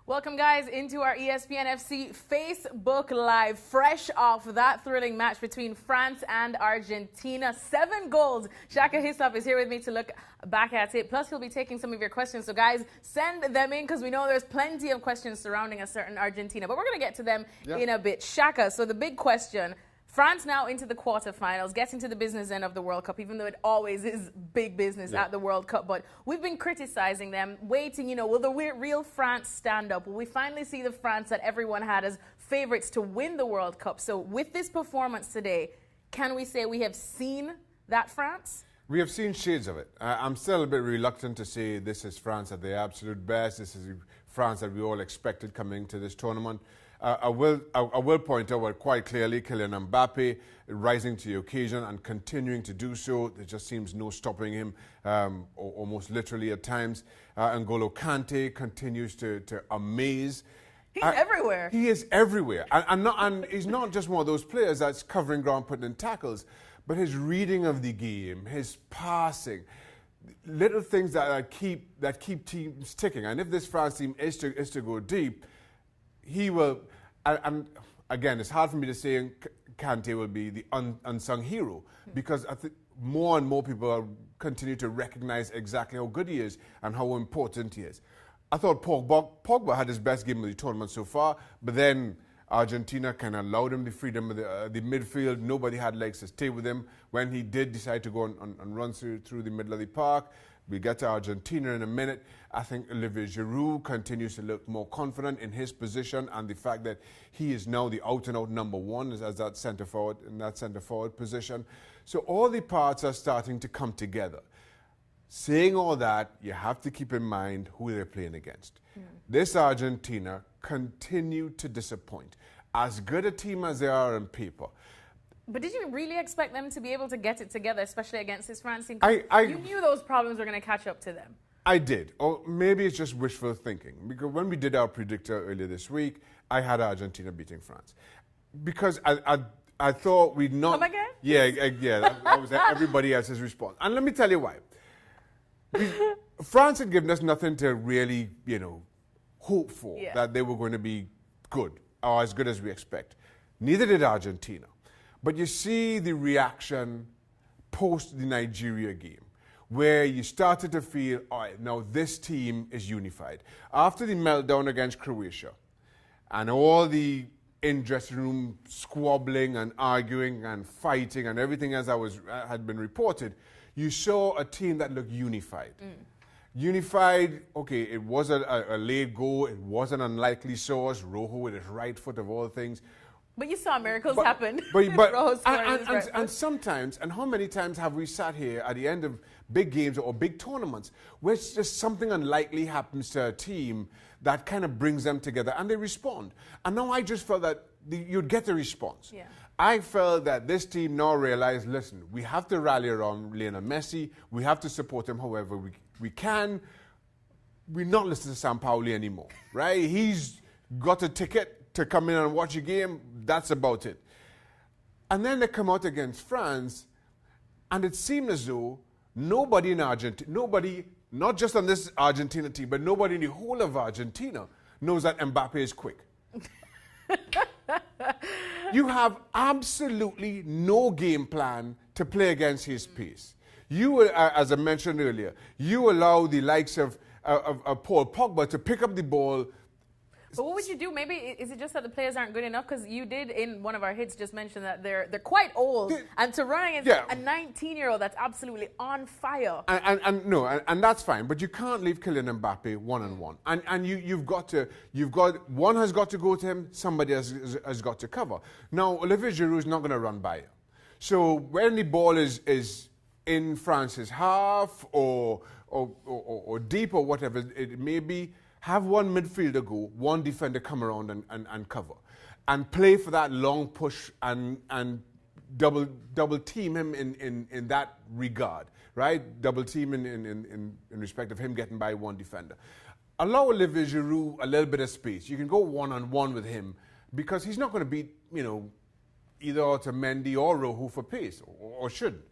Welcome, guys, into our ESPN FC Facebook Live, fresh off that thrilling match between France and Argentina. 7 goals. Shaka Hislop is here with me to look back at it. Plus, he'll be taking some of your questions. So, guys, send them in because we know there's plenty of questions surrounding a certain Argentina. But we're going to get to them in a bit. Shaka, so the big question. France now into the quarterfinals, getting to the business end of the World Cup, even though it always is big business at the World Cup. But we've been criticizing them, waiting, will the real France stand up? Will we finally see the France that everyone had as favorites to win the World Cup? So with this performance today, can we say we have seen that France? We have seen shades of it. I'm still a bit reluctant to say this is France at their absolute best. This is France that we all expected coming to this tournament. I will point out quite clearly Kylian Mbappe rising to the occasion and continuing to do so. There just seems no stopping him, almost literally at times. N'Golo Kante continues to amaze. He's everywhere. He is everywhere. And he's not just one of those players that's covering ground, putting in tackles, but his reading of the game, his passing, little things that keep teams ticking. And if this France team is to go deep, he will, and again, it's hard for me to say Kante will be the unsung hero because I think more and more people continue to recognize exactly how good he is and how important he is. I thought Pogba had his best game of the tournament so far, but then Argentina kind of allowed him the freedom of the midfield. Nobody had legs to stay with him. When he did decide to go and run through the middle of the park, we get to Argentina in a minute. I think Olivier Giroud continues to look more confident in his position and the fact that he is now the out-and-out number one as that centre forward in that centre forward position. So all the parts are starting to come together. Saying all that, you have to keep in mind who they're playing against. This Argentina continue to disappoint. As good a team as they are on paper. But did you really expect them to be able to get it together, especially against this France team? You knew those problems were going to catch up to them. I did. Or maybe it's just wishful thinking. Because when we did our predictor earlier this week, I had Argentina beating France. Because I thought we'd not... Come again? Yeah, that was everybody else's response. And let me tell you why. France had given us nothing to really, hope for, that they were going to be good, or as good as we expect. Neither did Argentina. But you see the reaction post the Nigeria game, where you started to feel, all right, now this team is unified. After the meltdown against Croatia, and all the in-dressing room squabbling and arguing and fighting and everything else that had been reported, you saw a team that looked unified. Unified, okay, it was a late goal, it was an unlikely source, Rojo with his right foot of all things. But you saw miracles happen. And sometimes, and how many times have we sat here at the end of big games or big tournaments where it's just something unlikely happens to a team that kind of brings them together and they respond. And now I just felt that you'd get the response. I felt that this team now realized, listen, we have to rally around Lionel Messi. We have to support him however we can. We're not listening to Sampaoli anymore, right? He's got a ticket to come in and watch a game, that's about it. And then they come out against France, and it seemed as though nobody in Argentina, not just on this Argentina team, but nobody in the whole of Argentina knows that Mbappe is quick. You have absolutely no game plan to play against his pace. You, as I mentioned earlier, you allow the likes of Paul Pogba to pick up the ball. But what would you do? Maybe is it just that the players aren't good enough? Because you did in one of our hits just mention that they're quite old, and to run against a 19-year-old that's absolutely on fire. And that's fine. But you can't leave Kylian Mbappe one-on-one. And you've got one has got to go to him. Somebody has got to cover. Now Olivier Giroud is not going to run by you. So when the ball is in France's half or deep or whatever it may be, have one midfielder go, one defender come around and cover. And play for that long push and double team him in that regard, right? Double team in respect of him getting by one defender. Allow Olivier Giroud a little bit of space. You can go one-on-one with him because he's not going to beat, either Otamendi or Rojo for pace, or shouldn't.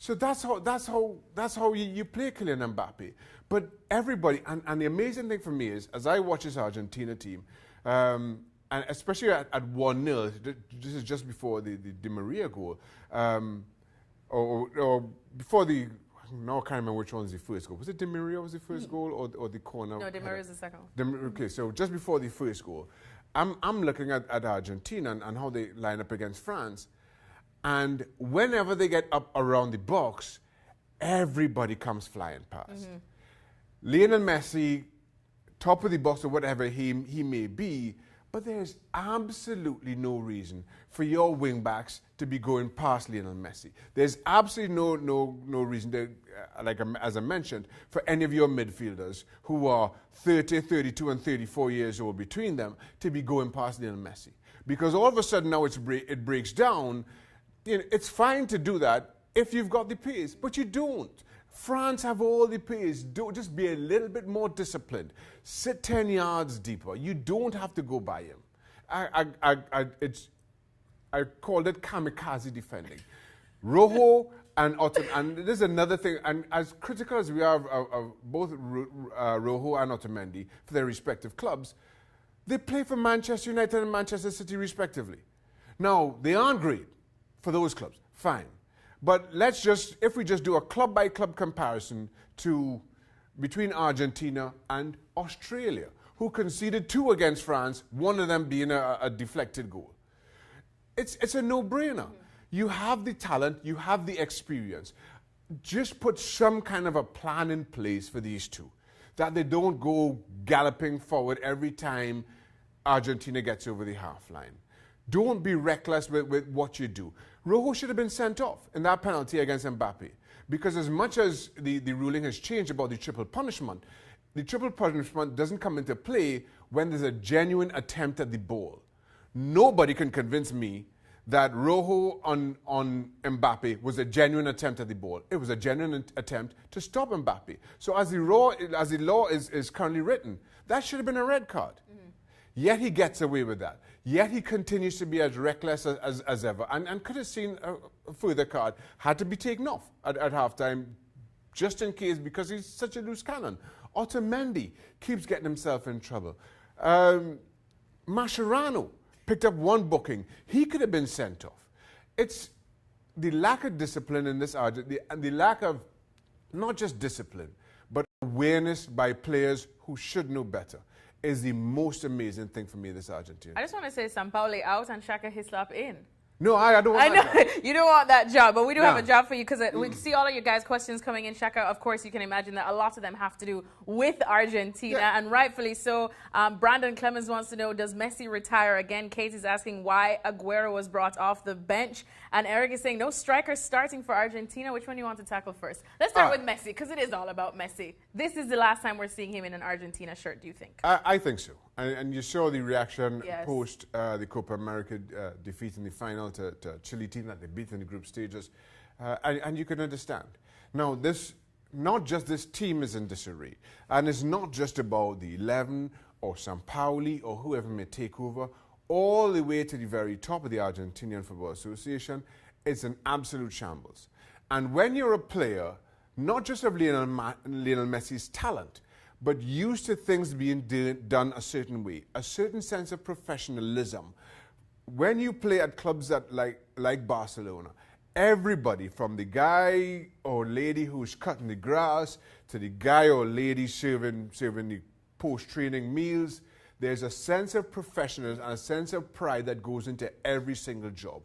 So that's how you play Kylian Mbappe. But everybody, and the amazing thing for me is, as I watch this Argentina team, and especially at 1-0, this is just before the Di Maria goal, or before the, no, I can't remember which one was the first goal. Was it Di Maria was the first goal, or the corner? No, Di Maria is the second one. Okay, so just before the first goal, I'm looking at Argentina and how they line up against France. And whenever they get up around the box, everybody comes flying past. Lionel Messi, top of the box or whatever he may be, but there's absolutely no reason for your wing-backs to be going past Lionel Messi. There's absolutely no reason, to, as I mentioned, for any of your midfielders who are 30, 32, and 34 years old between them to be going past Lionel Messi. Because all of a sudden now it breaks down. You know, it's fine to do that if you've got the pace, but you don't. France have all the pace. Just be a little bit more disciplined. Sit 10 yards deeper. You don't have to go by him. I called it kamikaze defending. Rojo and there's another thing, and as critical as we are of both Rojo and Otamendi for their respective clubs, they play for Manchester United and Manchester City respectively. Now, they aren't great for those clubs, fine. But if we just do a club-by-club comparison between Argentina and Australia, who conceded 2 against France, one of them being a deflected goal. It's a no-brainer. You have the talent, you have the experience. Just put some kind of a plan in place for these two, that they don't go galloping forward every time Argentina gets over the half line. Don't be reckless with what you do. Rojo should have been sent off in that penalty against Mbappe, because as much as the ruling has changed about the triple punishment doesn't come into play when there's a genuine attempt at the ball. Nobody can convince me that Rojo on Mbappe was a genuine attempt at the ball. It was a genuine attempt to stop Mbappe. So as the law is currently written, that should have been a red card. Yet he gets away with that. Yet he continues to be as reckless as ever, and could have seen a further card, had to be taken off at halftime, just in case, because he's such a loose cannon. Otamendi keeps getting himself in trouble. Mascherano picked up 1 booking. He could have been sent off. It's the lack of discipline in this and the lack of not just discipline, but awareness by players who should know better is the most amazing thing for me, this Argentina. I just want to say Sampaoli out and Shaka Hislop in. No, I don't want that job. You don't want that job, but we do have a job for you, because we see all of your guys' questions coming in, Shaka. Of course, you can imagine that a lot of them have to do with Argentina, and rightfully so. Brandon Clemens wants to know, does Messi retire again? Kate is asking why Aguero was brought off the bench, and Eric is saying no striker starting for Argentina. Which one do you want to tackle first? Let's start with Messi, because it is all about Messi. This is the last time we're seeing him in an Argentina shirt, do you think? I think so. And you saw the reaction post the Copa America defeat in the final to Chile team that they beat in the group stages. And you can understand. Now, not just this team is in disarray. And it's not just about the 11 or Sampaoli or whoever may take over. All the way to the very top of the Argentinian Football Association, it's an absolute shambles. And when you're a player, not just of Lionel Messi's talent, but used to things being done a certain way, a certain sense of professionalism. When you play at clubs that like Barcelona, everybody from the guy or lady who's cutting the grass to the guy or lady serving the post-training meals, there's a sense of professionalism and a sense of pride that goes into every single job.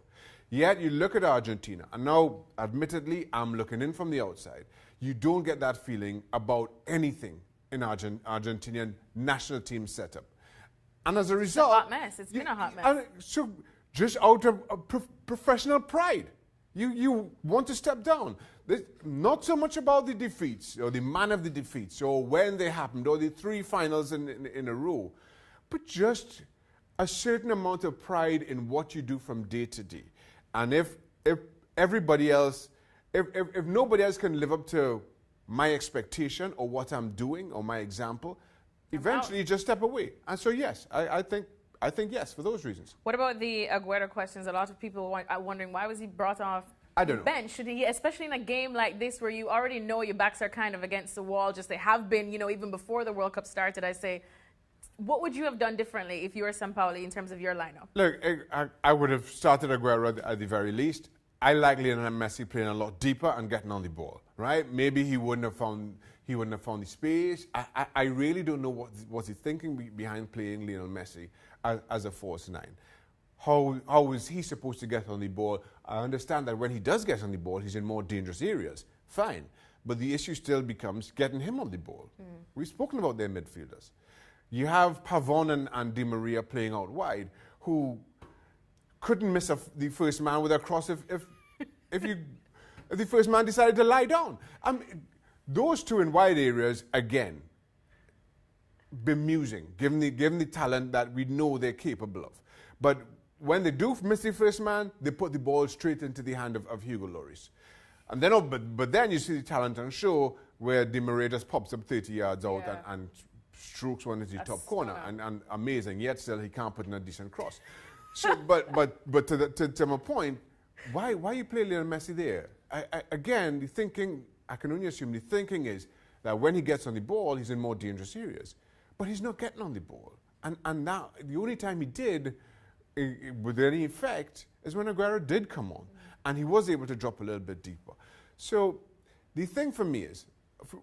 Yet you look at Argentina, and now, admittedly, I'm looking in from the outside. You don't get that feeling about anything in Argentinian national team setup. And as a result... It's a hot mess. It's been a hot mess. So just out of professional pride, you want to step down. Not so much about the defeats or the man of the defeats or when they happened or the 3 finals in a row, but just a certain amount of pride in what you do from day to day. And if everybody else, if nobody else can live up to my expectation or what I'm doing or my example, eventually you just step away. And so yes, I think yes for those reasons. What about the Aguero questions? A lot of people are wondering why was he brought off I don't know. bench? Should he, especially in a game like this where you already know your backs are kind of against the wall, just they have been, even before the World Cup started, I say, what would you have done differently if you were Sampaoli in terms of your lineup? Look, I would have started Aguero at the very least. I like Lionel Messi playing a lot deeper and getting on the ball, right? Maybe he wouldn't have found the space. I really don't know what he's thinking behind playing Lionel Messi as a false nine. How is he supposed to get on the ball? I understand that when he does get on the ball, he's in more dangerous areas. Fine. But the issue still becomes getting him on the ball. We've spoken about their midfielders. You have Pavon and Di Maria playing out wide, who couldn't miss the first man with a cross if the first man decided to lie down. Those two in wide areas, again, bemusing, given the talent that we know they're capable of. But when they do miss the first man, they put the ball straight into the hand of Hugo Lloris. And then, but then you see the talent on show where Di Maria just pops up 30 yards out and strokes one into the top corner, and amazing. Yet still, he can't put in a decent cross. So, but to my point, why you play Lionel Messi there? Again, the thinking, I can only assume the thinking is that when he gets on the ball, he's in more dangerous areas. But he's not getting on the ball. And now, the only time he did, with any effect, is when Aguero did come on. And he was able to drop a little bit deeper. So the thing for me is,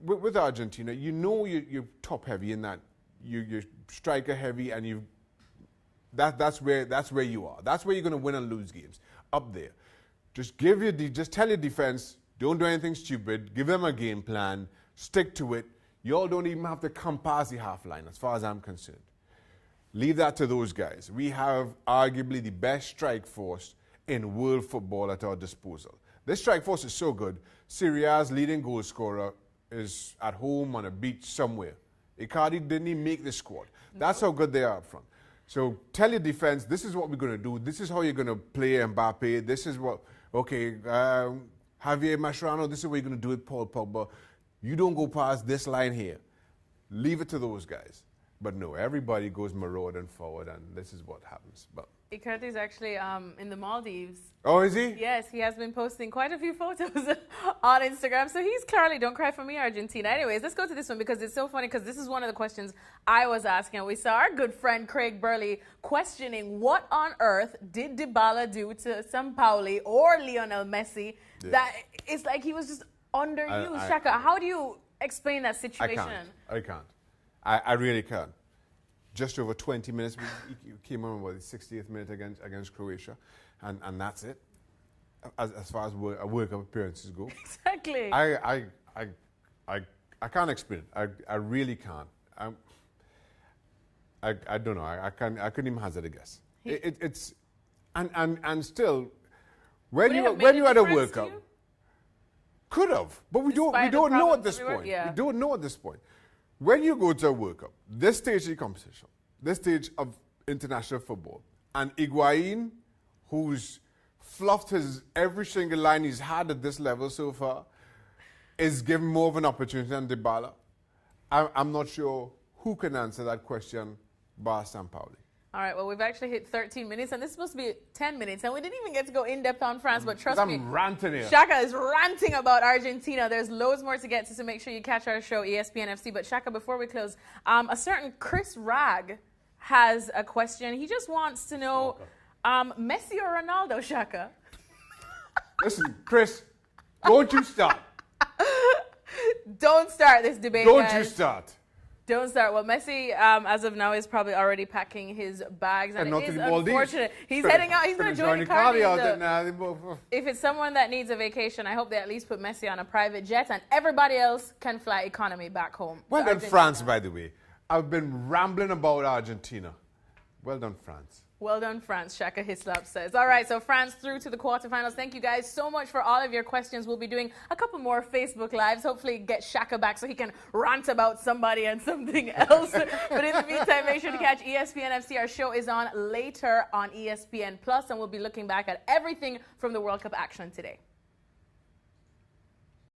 with Argentina, you're top heavy in that you're striker heavy, and that's where you are. That's where you're going to win and lose games, up there. Just tell your defense, don't do anything stupid. Give them a game plan. Stick to it. You all don't even have to come past the half line, as far as I'm concerned. Leave that to those guys. We have arguably the best strike force in world football at our disposal. This strike force is so good. Serie A's leading goal scorer is at home on a beach somewhere. Icardi didn't even make the squad. That's how good they are up front. So tell your defense, this is what we're going to do. This is how you're going to play Mbappe. This is what, Javier Mascherano, this is what you're going to do with Paul Pogba. You don't go past this line here. Leave it to those guys. But no, everybody goes marauding forward, and this is what happens. But Icardi is actually in the Maldives. Oh, is he? Yes, he has been posting quite a few photos on Instagram. So he's clearly, don't cry for me, Argentina. Anyways, let's go to this one because it's so funny, because this is one of the questions I was asking. We saw our good friend Craig Burley questioning what on earth did Dybala do to Sampaoli or Lionel Messi that it's like he was just underused. Shaka, how do you explain that situation? I can't. I really can't. Just over 20 minutes, we came on with the 60th minute against Croatia, and that's it. As far as World Cup appearances go, exactly. I can't explain it. I really can't. I don't know. I couldn't even hazard a guess. It's and still, when you had a World Cup, could have, but we don't know at this point. Yeah. We don't know at this point. When you go to a World Cup, this stage of the competition, this stage of international football, and Higuain, who's fluffed every single line he's had at this level so far, is given more of an opportunity than Dybala, I'm not sure who can answer that question bar Sampaoli. All right, well, we've actually hit 13 minutes, and this is supposed to be 10 minutes, and we didn't even get to go in-depth on France, but trust me, I'm ranting here. Shaka is ranting about Argentina. There's loads more to get to, so make sure you catch our show, ESPN FC. But Shaka, before we close, a certain Chris Ragg has a question. He just wants to know, Messi or Ronaldo, Shaka? Listen, Chris, don't you start. Don't start this debate, Don't guys. you start. Don't start. Well, Messi, as of now, is probably already packing his bags, and it is unfortunate. He's heading out. He's going to join Icardi. If it's someone that needs a vacation, I hope they at least put Messi on a private jet, and everybody else can fly economy back home. Well done, France, by the way. I've been rambling about Argentina. Well done, France. Well done, France, Shaka Hislop says. All right, so France through to the quarterfinals. Thank you guys so much for all of your questions. We'll be doing a couple more Facebook Lives. Hopefully get Shaka back so he can rant about somebody and something else. But in the meantime, make sure to catch ESPN FC. Our show is on later on ESPN+, and we'll be looking back at everything from the World Cup action today.